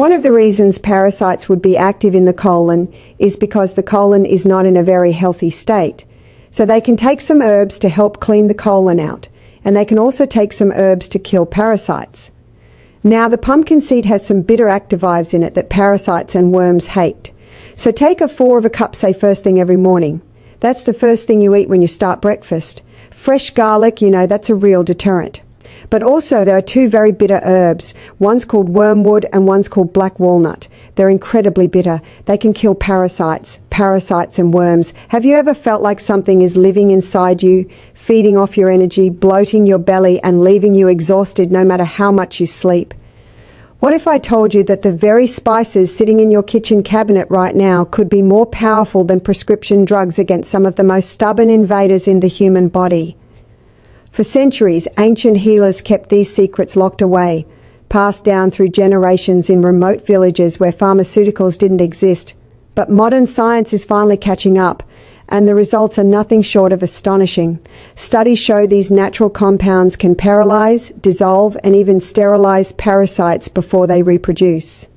One of the reasons parasites would be active in the colon is because the colon is not in a very healthy state. So they can take some herbs to help clean the colon out, and they can also take some herbs to kill parasites. Now, the pumpkin seed has some bitter activives in it that parasites and worms hate. So take a 4 of a cup, say first thing every morning. That's the first thing you eat when you start breakfast. Fresh garlic, that's a real deterrent. But also there are 2 very bitter herbs. One's called wormwood and one's called black walnut. They're incredibly bitter. They can kill parasites and worms. Have you ever felt like something is living inside you, feeding off your energy, bloating your belly and leaving you exhausted no matter how much you sleep? What if I told you that the very spices sitting in your kitchen cabinet right now could be more powerful than prescription drugs against some of the most stubborn invaders in the human body? For centuries, ancient healers kept these secrets locked away, passed down through generations in remote villages where pharmaceuticals didn't exist. But modern science is finally catching up, and the results are nothing short of astonishing. Studies show these natural compounds can paralyze, dissolve, and even sterilize parasites before they reproduce.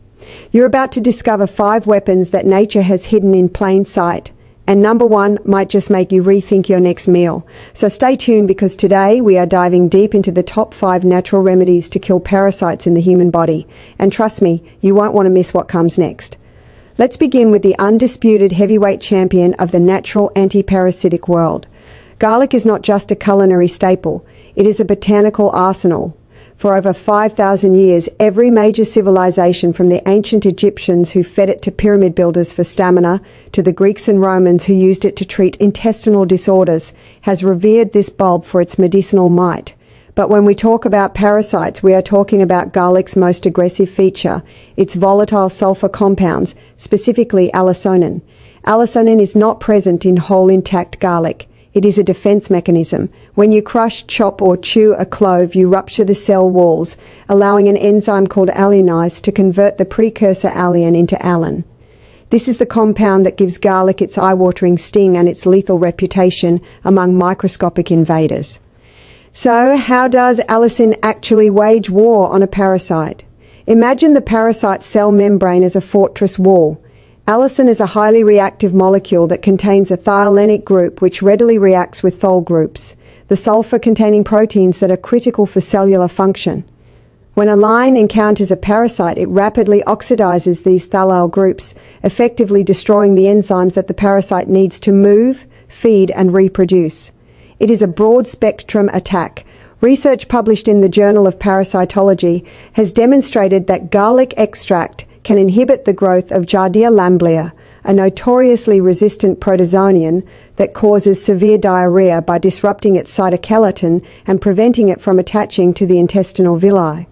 You're about to discover 5 weapons that nature has hidden in plain sight. And number 1 might just make you rethink your next meal. So stay tuned, because today we are diving deep into the top 5 natural remedies to kill parasites in the human body. And trust me, you won't want to miss what comes next. Let's begin with the undisputed heavyweight champion of the natural anti-parasitic world. Garlic is not just a culinary staple, it is a botanical arsenal. For over 5,000 years, every major civilization, from the ancient Egyptians who fed it to pyramid builders for stamina, to the Greeks and Romans who used it to treat intestinal disorders, has revered this bulb for its medicinal might. But when we talk about parasites, we are talking about garlic's most aggressive feature, its volatile sulfur compounds, specifically allosonin. Allosonin is not present in whole intact garlic. It is a defense mechanism. When you crush, chop, or chew a clove, you rupture the cell walls, allowing an enzyme called alliinase to convert the precursor alliin into allan. This is the compound that gives garlic its eye-watering sting and its lethal reputation among microscopic invaders. So, how does allicin actually wage war on a parasite? Imagine the parasite cell membrane as a fortress wall. Allicin is a highly reactive molecule that contains a thiolenic group which readily reacts with thol groups, the sulfur-containing proteins that are critical for cellular function. When a lion encounters a parasite, it rapidly oxidizes these phthalate groups, effectively destroying the enzymes that the parasite needs to move, feed, and reproduce. It is a broad-spectrum attack. Research published in the Journal of Parasitology has demonstrated that garlic extract can inhibit the growth of Giardia lamblia, a notoriously resistant protozoan that causes severe diarrhea by disrupting its cytoskeleton and preventing it from attaching to the intestinal villi.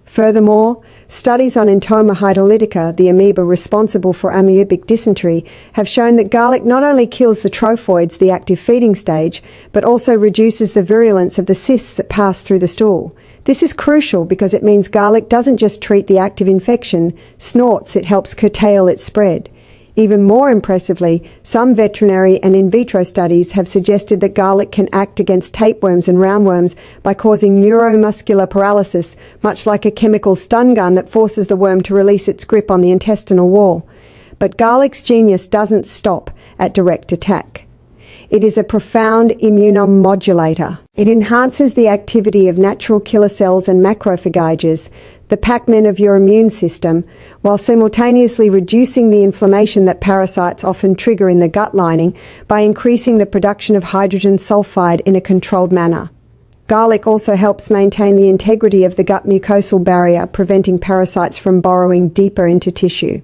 Furthermore, studies on Entoma histolytica, the amoeba responsible for amoebic dysentery, have shown that garlic not only kills the trophoids, the active feeding stage, but also reduces the virulence of the cysts that pass through the stool. This is crucial because it means garlic doesn't just treat the active infection, it helps curtail its spread. Even more impressively, some veterinary and in vitro studies have suggested that garlic can act against tapeworms and roundworms by causing neuromuscular paralysis, much like a chemical stun gun that forces the worm to release its grip on the intestinal wall. But garlic's genius doesn't stop at direct attack. It is a profound immunomodulator. It enhances the activity of natural killer cells and macrophages, the Pac-Man of your immune system, while simultaneously reducing the inflammation that parasites often trigger in the gut lining by increasing the production of hydrogen sulfide in a controlled manner. Garlic also helps maintain the integrity of the gut mucosal barrier, preventing parasites from burrowing deeper into tissue.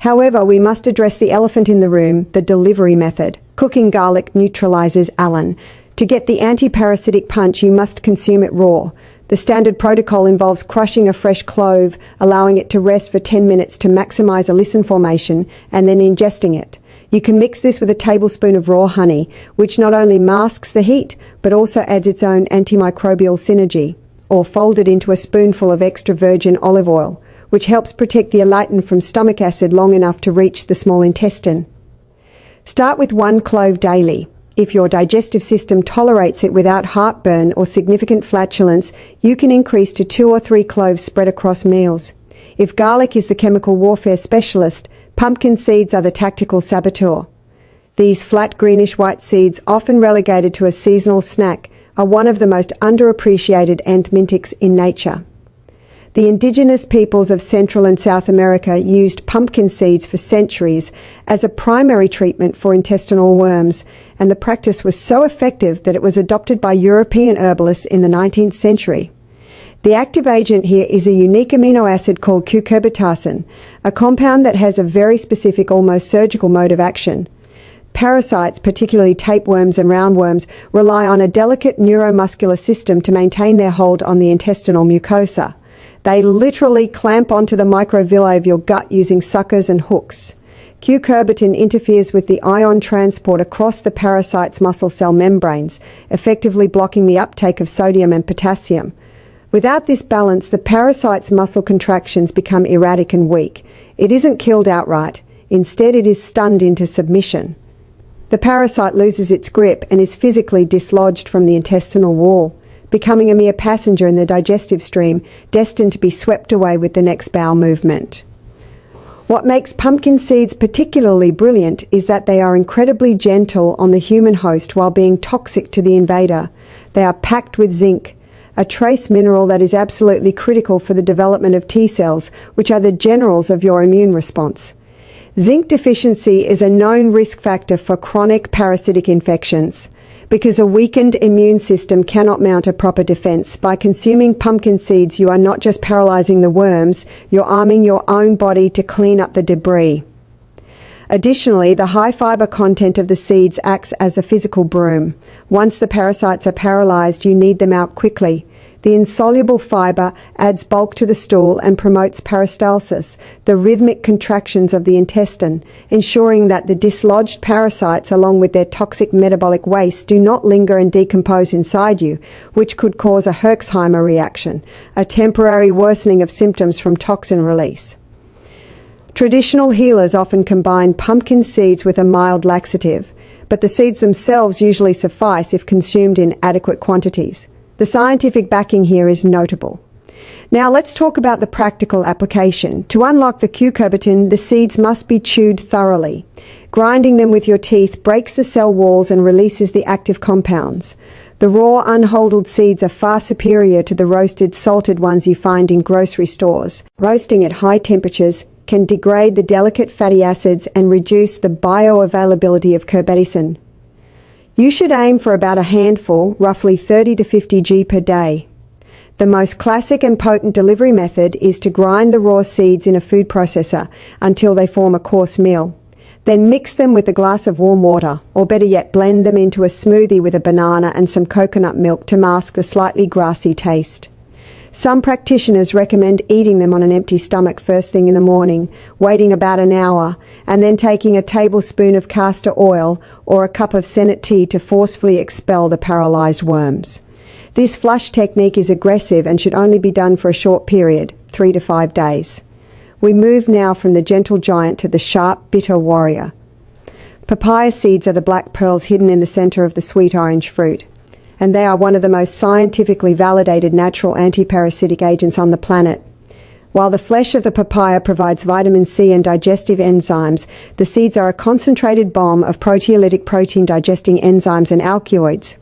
However, we must address the elephant in the room, the delivery method. Cooking garlic neutralizes allan. To get the anti-parasitic punch, you must consume it raw. The standard protocol involves crushing a fresh clove, allowing it to rest for 10 minutes to maximize allicin formation, and then ingesting it. You can mix this with a tablespoon of raw honey, which not only masks the heat, but also adds its own antimicrobial synergy, or fold it into a spoonful of extra virgin olive oil, which helps protect the alitin from stomach acid long enough to reach the small intestine. Start with 1 clove daily. If your digestive system tolerates it without heartburn or significant flatulence, you can increase to 2 or 3 cloves spread across meals. If garlic is the chemical warfare specialist, pumpkin seeds are the tactical saboteur. These flat greenish-white seeds, often relegated to a seasonal snack, are one of the most underappreciated anthelmintics in nature. The indigenous peoples of Central and South America used pumpkin seeds for centuries as a primary treatment for intestinal worms, and the practice was so effective that it was adopted by European herbalists in the 19th century. The active agent here is a unique amino acid called cucurbitacin, a compound that has a very specific, almost surgical mode of action. Parasites, particularly tapeworms and roundworms, rely on a delicate neuromuscular system to maintain their hold on the intestinal mucosa. They literally clamp onto the microvilli of your gut using suckers and hooks. Cucurbitin interferes with the ion transport across the parasite's muscle cell membranes, effectively blocking the uptake of sodium and potassium. Without this balance, the parasite's muscle contractions become erratic and weak. It isn't killed outright. Instead, it is stunned into submission. The parasite loses its grip and is physically dislodged from the intestinal wall, becoming a mere passenger in the digestive stream, destined to be swept away with the next bowel movement. What makes pumpkin seeds particularly brilliant is that they are incredibly gentle on the human host while being toxic to the invader. They are packed with zinc, a trace mineral that is absolutely critical for the development of T cells, which are the generals of your immune response. Zinc deficiency is a known risk factor for chronic parasitic infections. Because a weakened immune system cannot mount a proper defense, by consuming pumpkin seeds you are not just paralyzing the worms, you're arming your own body to clean up the debris. Additionally, the high fiber content of the seeds acts as a physical broom. Once the parasites are paralyzed, you need them out quickly. The insoluble fiber adds bulk to the stool and promotes peristalsis, the rhythmic contractions of the intestine, ensuring that the dislodged parasites, along with their toxic metabolic waste, do not linger and decompose inside you, which could cause a Herxheimer reaction, a temporary worsening of symptoms from toxin release. Traditional healers often combine pumpkin seeds with a mild laxative, but the seeds themselves usually suffice if consumed in adequate quantities. The scientific backing here is notable. Now let's talk about the practical application. To unlock the cucurbitin, the seeds must be chewed thoroughly. Grinding them with your teeth breaks the cell walls and releases the active compounds. The raw, unhulled seeds are far superior to the roasted, salted ones you find in grocery stores. Roasting at high temperatures can degrade the delicate fatty acids and reduce the bioavailability of curbitacin. You should aim for about a handful, roughly 30 to 50 g per day. The most classic and potent delivery method is to grind the raw seeds in a food processor until they form a coarse meal. Then mix them with a glass of warm water, or better yet, blend them into a smoothie with a banana and some coconut milk to mask the slightly grassy taste. Some practitioners recommend eating them on an empty stomach first thing in the morning, waiting about an hour, and then taking a tablespoon of castor oil or a cup of sennet tea to forcefully expel the paralyzed worms. This flush technique is aggressive and should only be done for a short period, 3 to 5 days. We move now from the gentle giant to the sharp, bitter warrior. Papaya seeds are the black pearls hidden in the center of the sweet orange fruit, and they are one of the most scientifically validated natural antiparasitic agents on the planet. While the flesh of the papaya provides vitamin C and digestive enzymes, the seeds are a concentrated bomb of proteolytic protein digesting enzymes and alkaloids.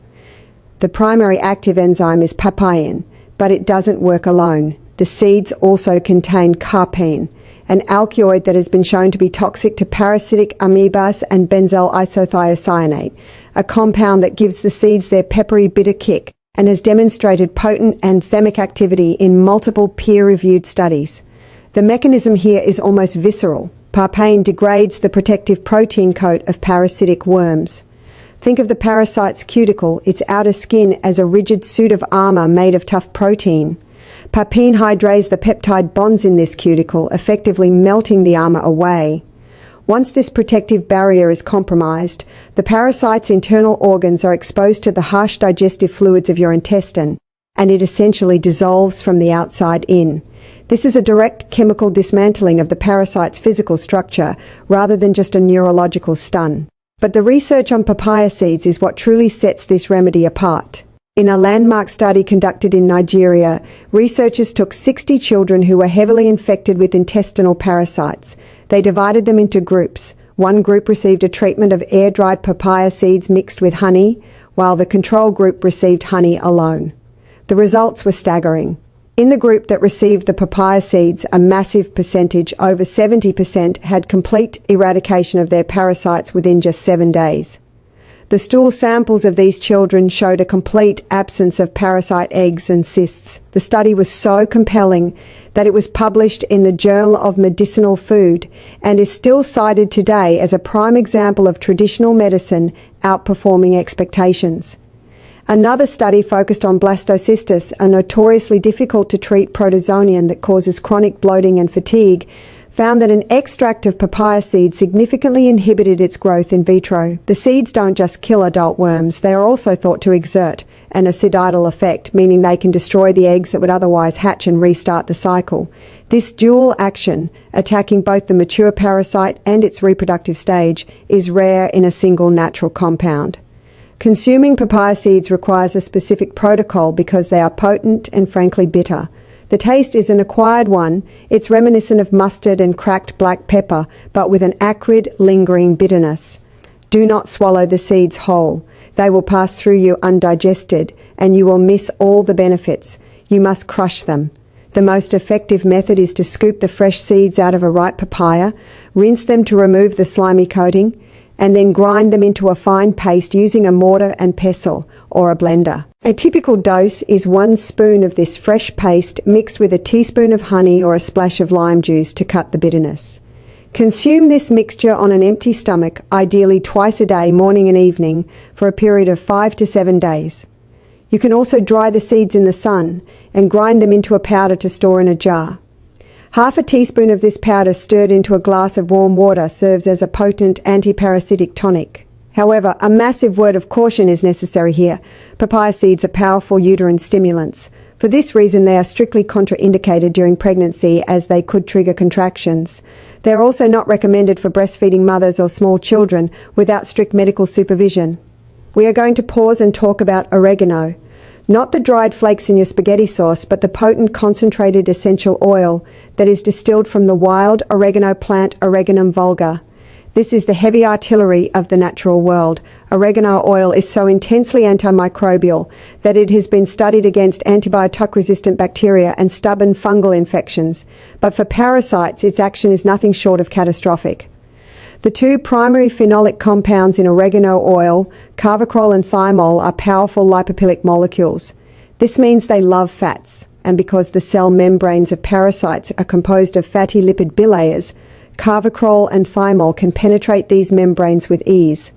The primary active enzyme is papain, but it doesn't work alone. The seeds also contain carpine, an alkaloid that has been shown to be toxic to parasitic amoebas, and benzyl isothiocyanate, a compound that gives the seeds their peppery bitter kick and has demonstrated potent anthemic activity in multiple peer-reviewed studies. The mechanism here is almost visceral. Papain degrades the protective protein coat of parasitic worms. Think of the parasite's cuticle, its outer skin, as a rigid suit of armor made of tough protein. Papain hydrates the peptide bonds in this cuticle, effectively melting the armor away. Once this protective barrier is compromised, the parasite's internal organs are exposed to the harsh digestive fluids of your intestine, and it essentially dissolves from the outside in. This is a direct chemical dismantling of the parasite's physical structure, rather than just a neurological stun. But the research on papaya seeds is what truly sets this remedy apart. In a landmark study conducted in Nigeria, researchers took 60 children who were heavily infected with intestinal parasites. They divided them into groups. One group received a treatment of air-dried papaya seeds mixed with honey, while the control group received honey alone. The results were staggering. In the group that received the papaya seeds, a massive percentage, over 70%, had complete eradication of their parasites within just 7 days. The stool samples of these children showed a complete absence of parasite eggs and cysts. The study was so compelling that it was published in the Journal of Medicinal Food and is still cited today as a prime example of traditional medicine outperforming expectations. Another study focused on blastocystis, a notoriously difficult to treat protozoan that causes chronic bloating and fatigue, found that an extract of papaya seeds significantly inhibited its growth in vitro. The seeds don't just kill adult worms, they are also thought to exert an acidital effect, meaning they can destroy the eggs that would otherwise hatch and restart the cycle. This dual action, attacking both the mature parasite and its reproductive stage, is rare in a single natural compound. Consuming papaya seeds requires a specific protocol because they are potent and frankly bitter. The taste is an acquired one. It's reminiscent of mustard and cracked black pepper, but with an acrid, lingering bitterness. Do not swallow the seeds whole. They will pass through you undigested, and you will miss all the benefits. You must crush them. The most effective method is to scoop the fresh seeds out of a ripe papaya, rinse them to remove the slimy coating, and then grind them into a fine paste using a mortar and pestle or a blender. A typical dose is 1 spoon of this fresh paste mixed with a teaspoon of honey or a splash of lime juice to cut the bitterness. Consume this mixture on an empty stomach, ideally twice a day, morning and evening, for a period of 5 to 7 days. You can also dry the seeds in the sun and grind them into a powder to store in a jar. Half a teaspoon of this powder stirred into a glass of warm water serves as a potent antiparasitic tonic. However, a massive word of caution is necessary here. Papaya seeds are powerful uterine stimulants. For this reason, they are strictly contraindicated during pregnancy as they could trigger contractions. They are also not recommended for breastfeeding mothers or small children without strict medical supervision. We are going to pause and talk about oregano. Not the dried flakes in your spaghetti sauce, but the potent concentrated essential oil that is distilled from the wild oregano plant Oreganum vulgar. This is the heavy artillery of the natural world. Oregano oil is so intensely antimicrobial that it has been studied against antibiotic-resistant bacteria and stubborn fungal infections. But for parasites, its action is nothing short of catastrophic. The 2 primary phenolic compounds in oregano oil, carvacrol and thymol, are powerful lipophilic molecules. This means they love fats, and because the cell membranes of parasites are composed of fatty lipid bilayers, carvacrol and thymol can penetrate these membranes with ease.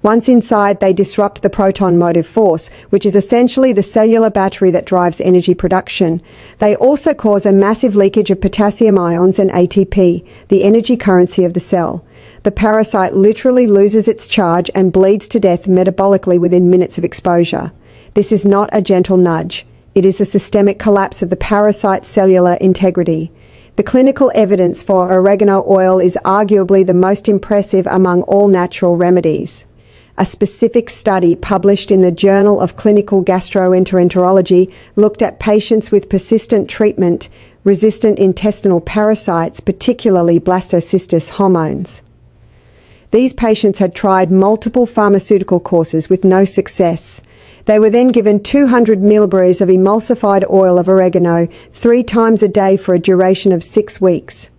Once inside, they disrupt the proton motive force, which is essentially the cellular battery that drives energy production. They also cause a massive leakage of potassium ions and ATP, the energy currency of the cell. The parasite literally loses its charge and bleeds to death metabolically within minutes of exposure. This is not a gentle nudge. It is a systemic collapse of the parasite's cellular integrity. The clinical evidence for oregano oil is arguably the most impressive among all natural remedies. A specific study published in the Journal of Clinical Gastroenterology looked at patients with persistent treatment-resistant intestinal parasites, particularly blastocystis hormones. These patients had tried multiple pharmaceutical courses with no success. They were then given 200 millibres of emulsified oil of oregano 3 times a day for a duration of 6 weeks.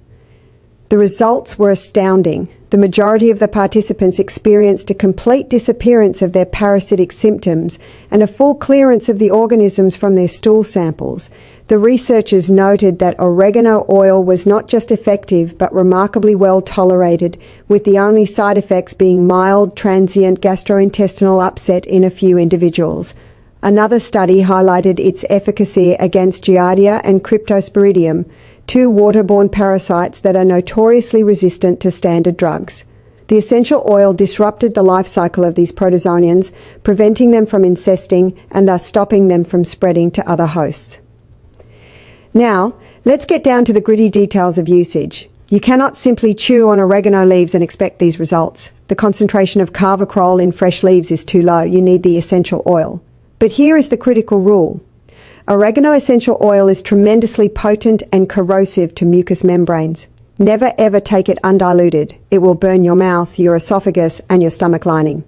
The results were astounding. The majority of the participants experienced a complete disappearance of their parasitic symptoms and a full clearance of the organisms from their stool samples. The researchers noted that oregano oil was not just effective but remarkably well tolerated, with the only side effects being mild, transient gastrointestinal upset in a few individuals. Another study highlighted its efficacy against Giardia and Cryptosporidium, 2 waterborne parasites that are notoriously resistant to standard drugs. The essential oil disrupted the life cycle of these protozoans, preventing them from incesting and thus stopping them from spreading to other hosts. Now, let's get down to the gritty details of usage. You cannot simply chew on oregano leaves and expect these results. The concentration of carvacrol in fresh leaves is too low. You need the essential oil. But here is the critical rule. Oregano essential oil is tremendously potent and corrosive to mucous membranes. Never ever take it undiluted. It will burn your mouth, your esophagus, and your stomach lining.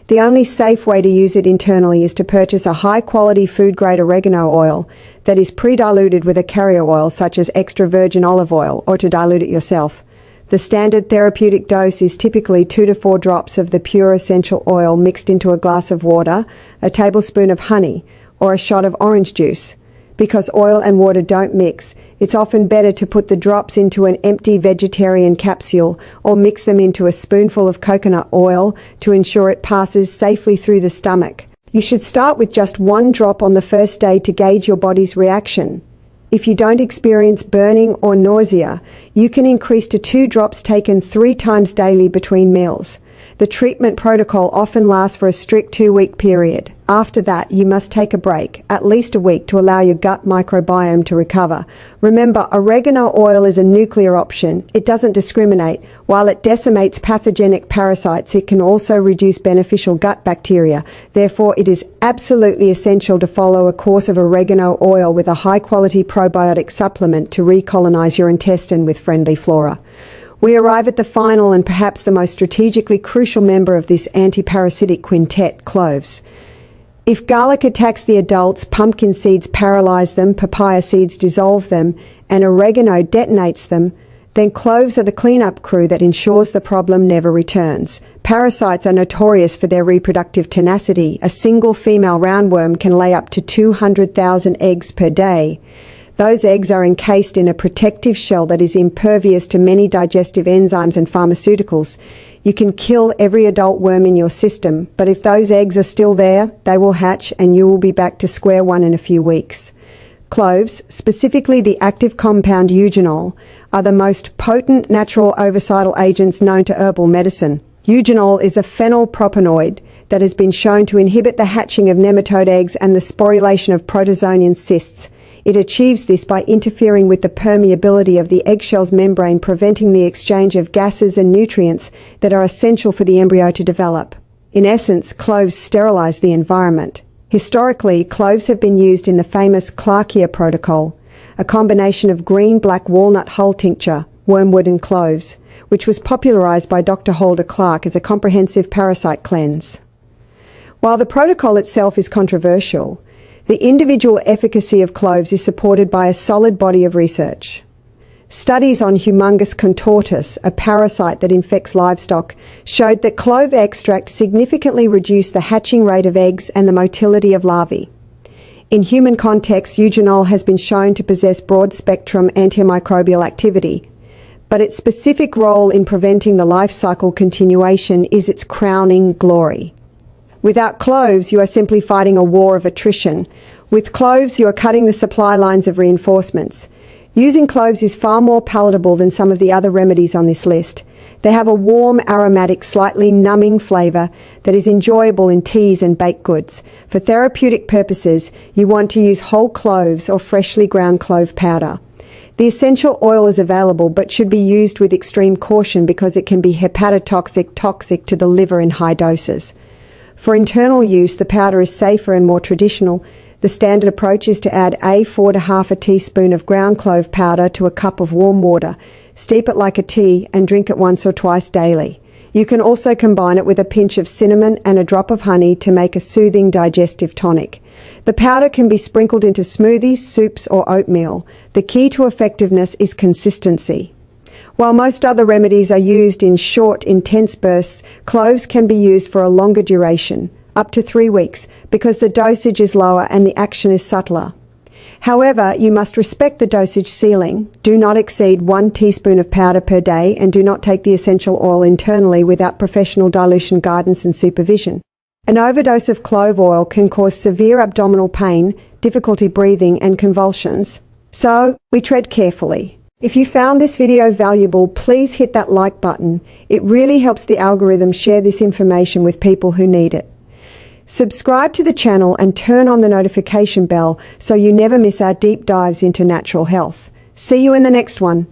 The only safe way to use it internally is to purchase a high-quality food-grade oregano oil that is pre-diluted with a carrier oil such as extra virgin olive oil, or to dilute it yourself. The standard therapeutic dose is typically 2 to 4 drops of the pure essential oil mixed into a glass of water, a tablespoon of honey, or a shot of orange juice. Because oil and water don't mix, it's often better to put the drops into an empty vegetarian capsule or mix them into a spoonful of coconut oil to ensure it passes safely through the stomach. You should start with just 1 drop on the first day to gauge your body's reaction. If you don't experience burning or nausea, you can increase to 2 drops taken 3 times daily between meals. The treatment protocol often lasts for a strict 2-week period. After that, you must take a break, at least a week, to allow your gut microbiome to recover. Remember, oregano oil is a nuclear option. It doesn't discriminate. While it decimates pathogenic parasites, it can also reduce beneficial gut bacteria. Therefore, it is absolutely essential to follow a course of oregano oil with a high-quality probiotic supplement to recolonize your intestine with friendly flora. We arrive at the final and perhaps the most strategically crucial member of this anti-parasitic quintet, cloves. If garlic attacks the adults, pumpkin seeds paralyze them, papaya seeds dissolve them, and oregano detonates them, then cloves are the cleanup crew that ensures the problem never returns. Parasites are notorious for their reproductive tenacity. A single female roundworm can lay up to 200,000 eggs per day. Those eggs are encased in a protective shell that is impervious to many digestive enzymes and pharmaceuticals. You can kill every adult worm in your system, but if those eggs are still there, they will hatch and you will be back to square one in a few weeks. Cloves, specifically the active compound eugenol, are the most potent natural ovicidal agents known to herbal medicine. Eugenol is a phenylpropanoid that has been shown to inhibit the hatching of nematode eggs and the sporulation of protozoan cysts. It achieves this by interfering with the permeability of the eggshell's membrane, preventing the exchange of gases and nutrients that are essential for the embryo to develop. In essence, cloves sterilize the environment. Historically, cloves have been used in the famous Clarkia protocol, a combination of green-black walnut hull tincture, wormwood and cloves, which was popularized by Dr. Holder Clark as a comprehensive parasite cleanse. While the protocol itself is controversial, the individual efficacy of cloves is supported by a solid body of research. Studies on Humongous contortus, a parasite that infects livestock, showed that clove extract significantly reduced the hatching rate of eggs and the motility of larvae. In human context, eugenol has been shown to possess broad-spectrum antimicrobial activity, but its specific role in preventing the life cycle continuation is its crowning glory. Without cloves, you are simply fighting a war of attrition. With cloves, you are cutting the supply lines of reinforcements. Using cloves is far more palatable than some of the other remedies on this list. They have a warm, aromatic, slightly numbing flavor that is enjoyable in teas and baked goods. For therapeutic purposes, you want to use whole cloves or freshly ground clove powder. The essential oil is available but should be used with extreme caution because it can be hepatotoxic, toxic to the liver in high doses. For internal use, the powder is safer and more traditional. The standard approach is to add 4 to half a teaspoon of ground clove powder to a cup of warm water, steep it like a tea, and drink it once or twice daily. You can also combine it with a pinch of cinnamon and a drop of honey to make a soothing digestive tonic. The powder can be sprinkled into smoothies, soups, or oatmeal. The key to effectiveness is consistency. While most other remedies are used in short, intense bursts, cloves can be used for a longer duration, up to 3 weeks, because the dosage is lower and the action is subtler. However, you must respect the dosage ceiling. Do not exceed 1 teaspoon of powder per day and do not take the essential oil internally without professional dilution guidance and supervision. An overdose of clove oil can cause severe abdominal pain, difficulty breathing, and convulsions. So, we tread carefully. If you found this video valuable, please hit that like button. It really helps the algorithm share this information with people who need it. Subscribe to the channel and turn on the notification bell so you never miss our deep dives into natural health. See you in the next one.